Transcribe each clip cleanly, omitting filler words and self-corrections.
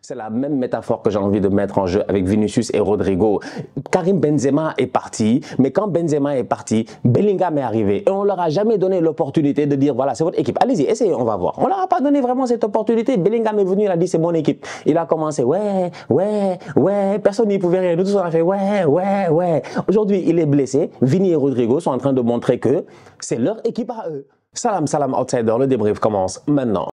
C'est la même métaphore que j'ai envie de mettre en jeu avec Vinicius et Rodrigo. Karim Benzema est parti, mais quand Benzema est parti, Bellingham est arrivé. Et on ne leur a jamais donné l'opportunité de dire, voilà, c'est votre équipe. Allez-y, essayez, on va voir. On ne leur a pas donné vraiment cette opportunité. Bellingham est venu, il a dit, c'est mon équipe. Il a commencé, ouais. Personne n'y pouvait rien. Nous tous, on a fait, ouais. Aujourd'hui, il est blessé. Vini et Rodrigo sont en train de montrer que c'est leur équipe à eux. Salam, outsider. Le débrief commence maintenant.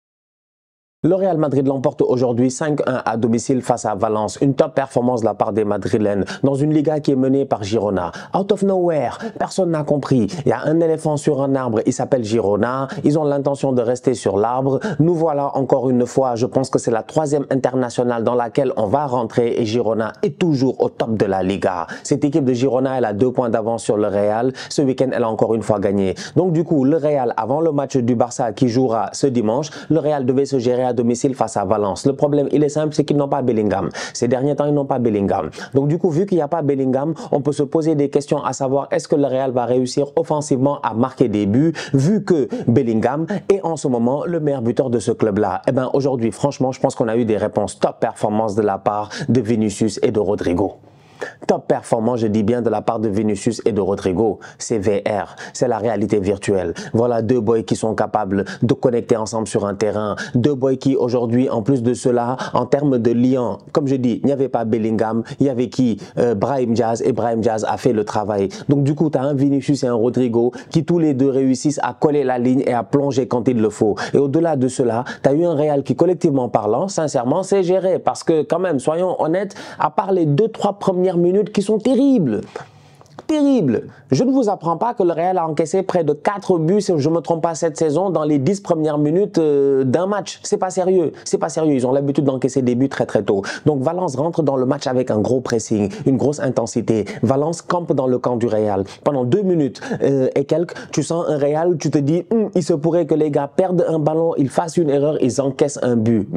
Le Real Madrid l'emporte aujourd'hui 5-1 à domicile face à Valence. Une top performance de la part des Madrilènes dans une Liga qui est menée par Girona. Out of nowhere, personne n'a compris. Il y a un éléphant sur un arbre, il s'appelle Girona. Ils ont l'intention de rester sur l'arbre. Nous voilà encore une fois, je pense que c'est la 3e internationale dans laquelle on va rentrer et Girona est toujours au top de la Liga. Cette équipe de Girona, elle a 2 points d'avance sur le Real. Ce week-end, elle a encore une fois gagné. Donc du coup, le Real, avant le match du Barça qui jouera ce dimanche, le Real devait se gérer à domicile face à Valence. Le problème, il est simple, c'est qu'ils n'ont pas Bellingham. Ces derniers temps, ils n'ont pas Bellingham. Donc du coup, vu qu'il n'y a pas Bellingham, on peut se poser des questions à savoir est-ce que le Real va réussir offensivement à marquer des buts, vu que Bellingham est en ce moment le meilleur buteur de ce club-là. Eh bien aujourd'hui, franchement, je pense qu'on a eu des réponses top performance de la part de Vinicius et de Rodrigo. Top performance, je dis bien de la part de Vinicius et de Rodrigo. C'est VR, c'est la réalité virtuelle. Voilà 2 boys qui sont capables de connecter ensemble sur un terrain. 2 boys qui aujourd'hui, en plus de cela, en termes de lien, comme je dis, il n'y avait pas Bellingham, il y avait qui Brahim Diaz, et Brahim Diaz a fait le travail. Donc du coup, tu as un Vinicius et un Rodrigo qui tous les deux réussissent à coller la ligne et à plonger quand il le faut. Et au-delà de cela, tu as eu un Real qui, collectivement parlant, sincèrement, s'est géré. Parce que quand même, soyons honnêtes, à part les 2-3 premières minutes qui sont terribles. Je ne vous apprends pas que le Real a encaissé près de 4 buts, si je ne me trompe pas, cette saison dans les 10 premières minutes d'un match. C'est pas sérieux. Ils ont l'habitude d'encaisser des buts très tôt. Donc Valence rentre dans le match avec un gros pressing, une grosse intensité. Valence campe dans le camp du Real. Pendant 2 minutes et quelques, tu sens un Real, tu te dis, il se pourrait que les gars perdent un ballon, ils fassent une erreur, ils encaissent un but.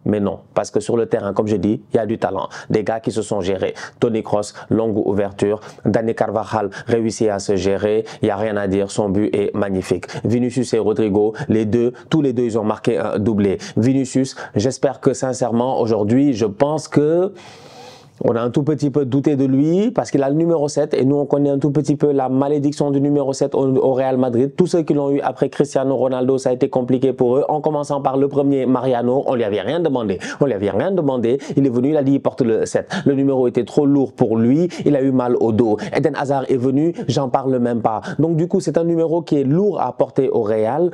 Mais non, parce que sur le terrain, comme je dis, il y a du talent. Des gars qui se sont gérés. Toni Kroos, longue ouverture. Dani Carvajal réussit à se gérer. Il n'y a rien à dire. Son but est magnifique. Vinicius et Rodrigo, tous les deux, ils ont marqué un doublé. Vinicius, j'espère que sincèrement, aujourd'hui, je pense que on a un tout petit peu douté de lui parce qu'il a le numéro 7 et nous on connaît un tout petit peu la malédiction du numéro 7 au Real Madrid. Tous ceux qui l'ont eu après Cristiano Ronaldo, ça a été compliqué pour eux. En commençant par le premier Mariano, on lui avait rien demandé. Il est venu, il a dit il porte le 7. Le numéro était trop lourd pour lui, il a eu mal au dos. Eden Hazard est venu, j'en parle même pas. Donc du coup c'est un numéro qui est lourd à porter au Real.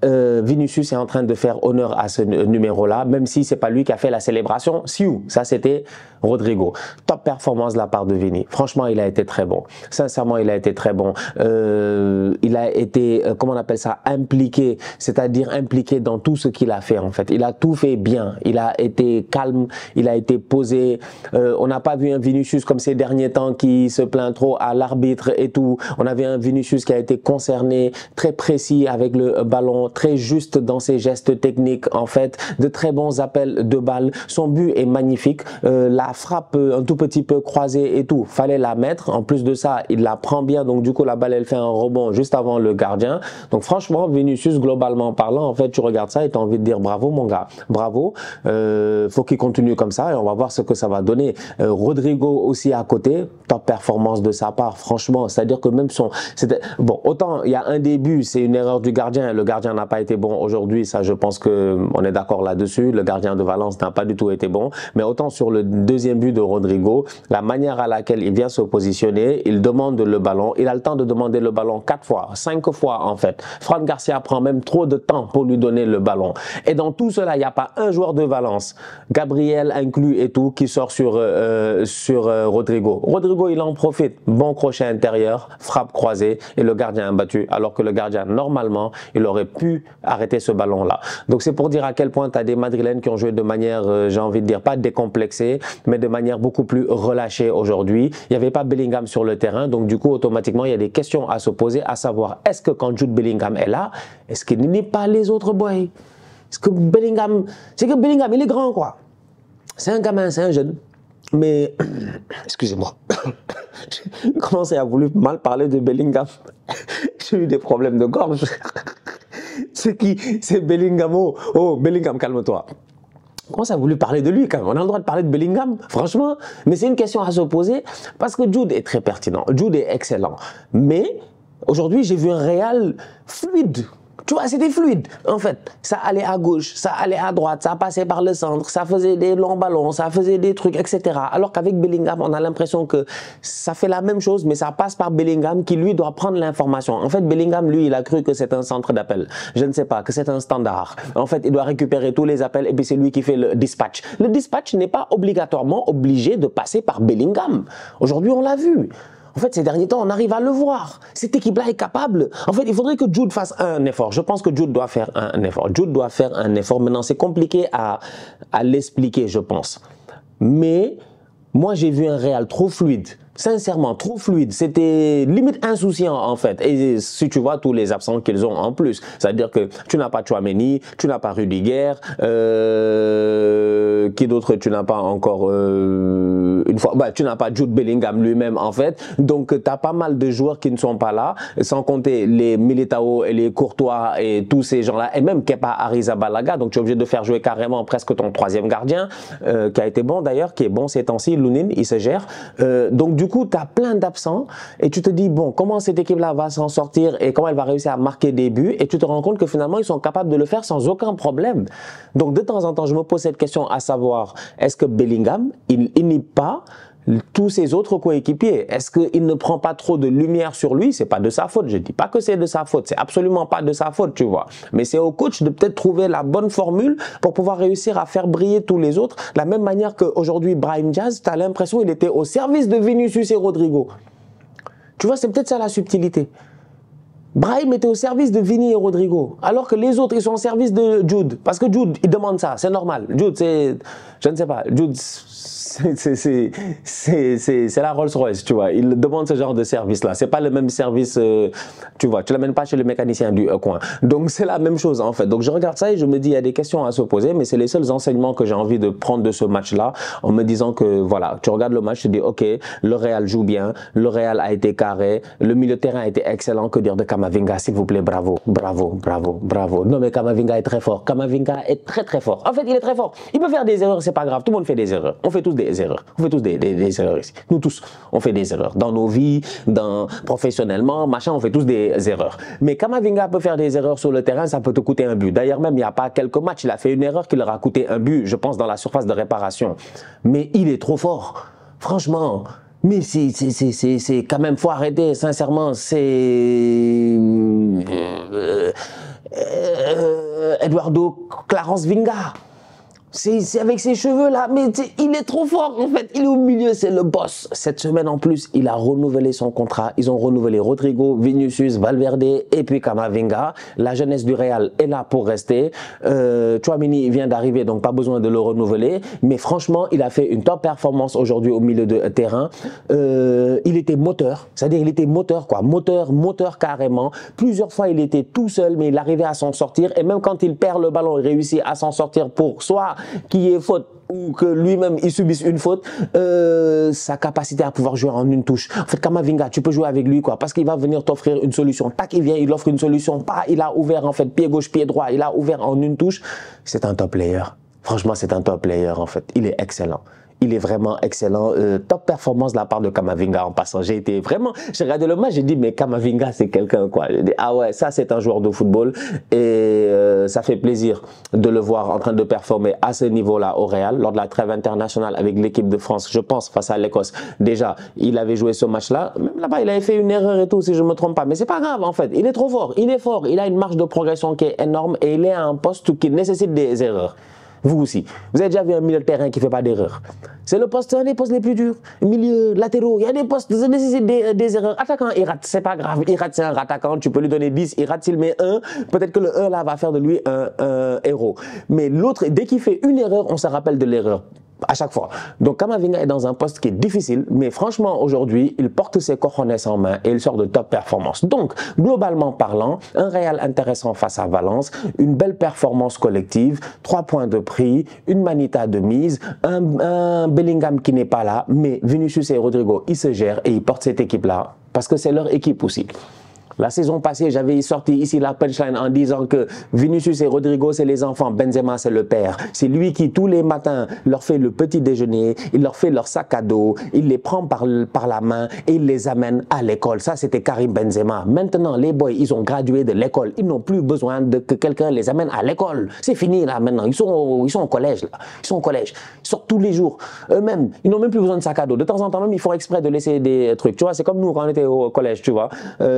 Vinicius est en train de faire honneur à ce numéro-là, même si c'est pas lui qui a fait la célébration. Ça c'était Rodrigo. Top performance de la part de Vini. Franchement, il a été très bon. Sincèrement, il a été très bon. Il a été, comment on appelle ça, impliqué, c'est-à-dire impliqué dans tout ce qu'il a fait en fait. Il a tout fait bien. Il a été calme, il a été posé. On n'a pas vu un Vinicius comme ces derniers temps qui se plaint trop à l'arbitre et tout. On avait un Vinicius qui a été concerné, très précis avec le ballon, très juste dans ses gestes techniques en fait, de très bons appels de balles. Son but est magnifique. La frappe un tout petit peu croisée et tout, fallait la mettre. En plus de ça, il la prend bien, donc du coup la balle elle fait un rebond juste avant le gardien. Donc franchement, Vinicius, globalement parlant, en fait tu regardes ça et tu as envie de dire bravo mon gars, bravo. Faut qu'il continue comme ça et on va voir ce que ça va donner. Rodrigo aussi à côté, top performance de sa part, franchement, c'est-à-dire que même bon, autant il y a un début, c'est une erreur du gardien, le gardien n'a pas été bon aujourd'hui, ça je pense que on est d'accord là-dessus, le gardien de Valence n'a pas du tout été bon, mais autant sur le deuxième but de Rodrigo, la manière à laquelle il vient se positionner, il demande le ballon, il a le temps de demander le ballon 4 fois, 5 fois en fait. Fran Garcia prend même trop de temps pour lui donner le ballon. Et dans tout cela, il n'y a pas un joueur de Valence, Gabriel inclus et tout, qui sort sur Rodrigo. Rodrigo, il en profite. Bon crochet intérieur, frappe croisée et le gardien battu, alors que le gardien, normalement, il aurait pu arrêter ce ballon-là. Donc c'est pour dire à quel point tu as des Madrilènes qui ont joué de manière, j'ai envie de dire, pas décomplexée, mais de manière beaucoup plus relâchée aujourd'hui. Il n'y avait pas Bellingham sur le terrain, donc du coup, automatiquement, il y a des questions à se poser, à savoir, est-ce que quand Jude Bellingham est là, est-ce qu'il n'est pas les autres boys? Est-ce que Bellingham, c'est que Bellingham, il est grand, quoi. C'est un gamin, c'est un jeune. Mais, excusez-moi, j'ai commencé à vouloir mal parler de Bellingham. J'ai eu des problèmes de gorge. C'est qui? C'est Bellingham. Oh, Bellingham, calme-toi. Comment ça a voulu parler de lui quand même? On a le droit de parler de Bellingham, franchement. Mais c'est une question à se poser parce que Jude est très pertinent. Jude est excellent. Mais aujourd'hui, j'ai vu un Real fluide. Tu vois, c'était fluide, en fait. Ça allait à gauche, ça allait à droite, ça passait par le centre, ça faisait des longs ballons, ça faisait des trucs, etc. Alors qu'avec Bellingham, on a l'impression que ça fait la même chose, mais ça passe par Bellingham qui, lui, doit prendre l'information. En fait, Bellingham, lui, il a cru que c'est un centre d'appel. Je ne sais pas, que c'est un standard. En fait, il doit récupérer tous les appels et puis c'est lui qui fait le dispatch. Le dispatch n'est pas obligatoirement obligé de passer par Bellingham. Aujourd'hui, on l'a vu. En fait, ces derniers temps, on arrive à le voir. Cette équipe-là est capable. En fait, il faudrait que Jude fasse un effort. Je pense que Jude doit faire un effort. Jude doit faire un effort. Maintenant, c'est compliqué à l'expliquer, je pense. Mais moi, j'ai vu un Real trop fluide. Sincèrement, trop fluide. C'était limite insouciant, en fait. Et si tu vois tous les absents qu'ils ont en plus, c'est-à-dire que tu n'as pas Tchouaméni, tu n'as pas Rudiger, qui d'autre tu n'as pas encore une fois, tu n'as pas Jude Bellingham lui-même, en fait. Donc, tu as pas mal de joueurs qui ne sont pas là, sans compter les Militao et les Courtois et tous ces gens-là, et même Kepa Arrizabalaga. Donc, tu es obligé de faire jouer carrément presque ton troisième gardien, qui a été bon d'ailleurs, qui est bon ces temps-ci, Lounine, il se gère. Donc, du coup, tu as plein d'absents et tu te dis, bon, comment cette équipe-là va s'en sortir et comment elle va réussir à marquer des buts, et tu te rends compte que finalement, ils sont capables de le faire sans aucun problème. Donc, de temps en temps, je me pose cette question à savoir, est-ce que Bellingham, il inhibe pas tous ses autres coéquipiers? Est-ce qu'il ne prend pas trop de lumière sur lui? C'est pas de sa faute. Je dis pas que c'est de sa faute. C'est absolument pas de sa faute, tu vois. Mais c'est au coach de peut-être trouver la bonne formule pour pouvoir réussir à faire briller tous les autres. De la même manière qu'aujourd'hui, Brahim Diaz, tu as l'impression qu'il était au service de Vinicius et Rodrigo. Tu vois, c'est peut-être ça la subtilité. Brahim était au service de Vini et Rodrigo, alors que les autres, ils sont au service de Jude. Parce que Jude, il demande ça, c'est normal. Jude, c'est, je ne sais pas, Jude, c'est la Rolls-Royce, tu vois. Il demande ce genre de service-là. C'est pas le même service, tu vois. Tu l'amènes pas chez le mécanicien du coin. Donc, c'est la même chose, en fait. Donc, je regarde ça et je me dis, il y a des questions à se poser, mais c'est les seuls enseignements que j'ai envie de prendre de ce match-là, en me disant que, voilà, tu regardes le match, tu te dis, OK, le Real joue bien, le Real a été carré, le milieu de terrain a été excellent, que dire de Camavinga, s'il vous plaît, bravo, bravo, bravo, bravo. Non, mais Camavinga est très fort. Camavinga est très, très fort. En fait, il est très fort. Il peut faire des erreurs, c'est pas grave. Tout le monde fait des erreurs. On fait tous des erreurs. On fait tous des erreurs ici. Nous tous, on fait des erreurs. Dans nos vies, professionnellement, machin, on fait tous des erreurs. Mais Camavinga peut faire des erreurs sur le terrain, ça peut te coûter un but. D'ailleurs, même, il n'y a pas quelques matchs, il a fait une erreur qui leur a coûté un but, je pense, dans la surface de réparation. Mais il est trop fort. Franchement. Mais c'est quand même, faut arrêter, sincèrement, c'est Eduardo Clarence Vinga. C'est avec ses cheveux là, mais il est trop fort en fait, il est au milieu, c'est le boss. Cette semaine en plus, il a renouvelé son contrat, ils ont renouvelé Rodrigo, Vinicius, Valverde et puis Camavinga. La jeunesse du Real est là pour rester. Tchouaméni vient d'arriver, donc pas besoin de le renouveler, mais franchement, il a fait une top performance aujourd'hui au milieu de terrain. Il était moteur, c'est-à-dire il était moteur quoi, moteur carrément. Plusieurs fois, il était tout seul, mais il arrivait à s'en sortir et même quand il perd le ballon, il réussit à s'en sortir pour soit qu'il y ait faute ou que lui-même il subisse une faute, sa capacité à pouvoir jouer en une touche. En fait, Camavinga, tu peux jouer avec lui quoi, parce qu'il va venir t'offrir une solution. Tac, il vient, il offre une solution. Pas, il a ouvert en fait pied gauche, pied droit. Il a ouvert en une touche. C'est un top player. Franchement, c'est un top player en fait. Il est excellent. Il est vraiment excellent. Top performance de la part de Camavinga en passant. J'ai regardé le match, j'ai dit, mais Camavinga, c'est quelqu'un, quoi. J'ai dit, ah ouais, ça, c'est un joueur de football. Et ça fait plaisir de le voir en train de performer à ce niveau-là au Real, lors de la trêve internationale avec l'équipe de France, je pense, face à l'Écosse. Déjà, il avait joué ce match-là. Même là-bas, il avait fait une erreur et tout, si je ne me trompe pas. Mais c'est pas grave, en fait. Il est trop fort. Il est fort. Il a une marge de progression qui est énorme et il est à un poste qui nécessite des erreurs. Vous aussi. Vous avez déjà vu un milieu de terrain qui ne fait pas d'erreur. C'est le poste, un des postes les plus durs. Milieu, latéraux, il y a des postes qui nécessitent des erreurs. Attaquant, il rate, c'est pas grave. Il rate, c'est un attaquant, tu peux lui donner 10. Il rate, s'il met 1, peut-être que le 1 là va faire de lui un héros. Mais l'autre, dès qu'il fait une erreur, on se rappelle de l'erreur. À chaque fois. Donc Camavinga est dans un poste qui est difficile, mais franchement aujourd'hui, il porte ses cojones en main et il sort de top performance. Donc, globalement parlant, un Real intéressant face à Valence, une belle performance collective, 3 points de prix, une Manita de mise, un Bellingham qui n'est pas là, mais Vinicius et Rodrigo, ils se gèrent et ils portent cette équipe-là parce que c'est leur équipe aussi. La saison passée, j'avais sorti ici la punchline en disant que Vinicius et Rodrigo, c'est les enfants, Benzema, c'est le père. C'est lui qui, tous les matins, leur fait le petit déjeuner, il leur fait leur sac à dos, il les prend par la main et il les amène à l'école. Ça, c'était Karim Benzema. Maintenant, les boys, ils ont gradué de l'école. Ils n'ont plus besoin que quelqu'un les amène à l'école. C'est fini, là, maintenant. Ils sont au collège, là. Ils sont au collège. Ils sortent tous les jours. Eux-mêmes, ils n'ont même plus besoin de sac à dos. De temps en temps, même, ils font exprès de laisser des trucs. Tu vois, c'est comme nous quand on était au collège, tu vois.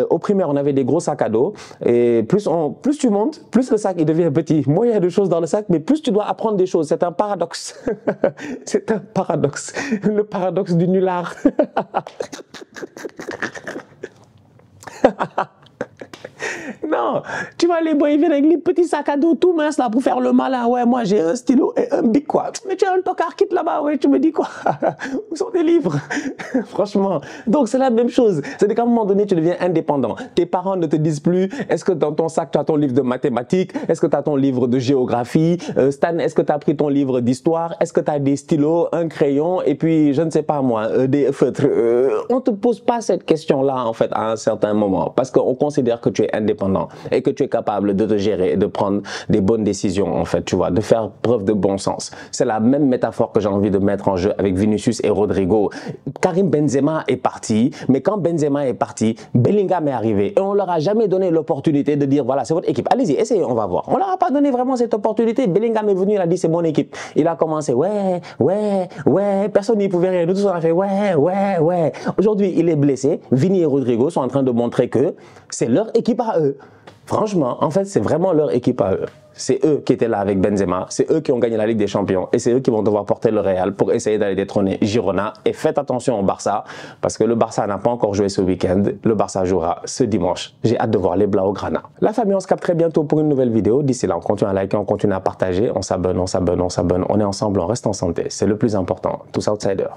Au primaire, on avait des gros sacs à dos. Et plus tu montes, plus le sac, il devient petit. Moins il y a de choses dans le sac, mais plus tu dois apprendre des choses. C'est un paradoxe. C'est un paradoxe. Le paradoxe du nulard. Non, tu vois, les boys, ils viennent avec les petits sacs à dos tout minces là pour faire le malin. Ouais, moi j'ai un stylo et un bic, quoi. Mais tu as un tocard kit là-bas, ouais, tu me dis quoi? Où sont tes livres? Franchement. Donc c'est la même chose. C'est qu'à un moment donné, tu deviens indépendant. Tes parents ne te disent plus, est-ce que dans ton sac, tu as ton livre de mathématiques? Est-ce que tu as ton livre de géographie? Stan, est-ce que tu as pris ton livre d'histoire? Est-ce que tu as des stylos, un crayon et puis, je ne sais pas moi, des feutres? On ne te pose pas cette question-là, en fait, à un certain moment. Parce qu'on considère que tu es indépendant et que tu es capable de te gérer et de prendre des bonnes décisions, en fait, tu vois, de faire preuve de bon sens. C'est la même métaphore que j'ai envie de mettre en jeu avec Vinicius et Rodrigo. Karim Benzema est parti, mais quand Benzema est parti, Bellingham est arrivé et on leur a jamais donné l'opportunité de dire voilà, c'est votre équipe. Allez-y, essayez, on va voir. On leur a pas donné vraiment cette opportunité. Bellingham est venu, il a dit c'est mon équipe. Il a commencé ouais, personne n'y pouvait rien. Nous tous on a fait ouais. Aujourd'hui, il est blessé. Vini et Rodrigo sont en train de montrer que c'est leur équipe à eux. Franchement, en fait, c'est vraiment leur équipe à eux. C'est eux qui étaient là avec Benzema, c'est eux qui ont gagné la Ligue des Champions et c'est eux qui vont devoir porter le Real pour essayer d'aller détrôner Girona. Et faites attention au Barça parce que le Barça n'a pas encore joué ce week-end. Le Barça jouera ce dimanche. J'ai hâte de voir les Blaugrana. La famille, on se capte très bientôt pour une nouvelle vidéo. D'ici là, on continue à liker, on continue à partager, on s'abonne. On est ensemble, on reste en santé. C'est le plus important. Tous outsiders.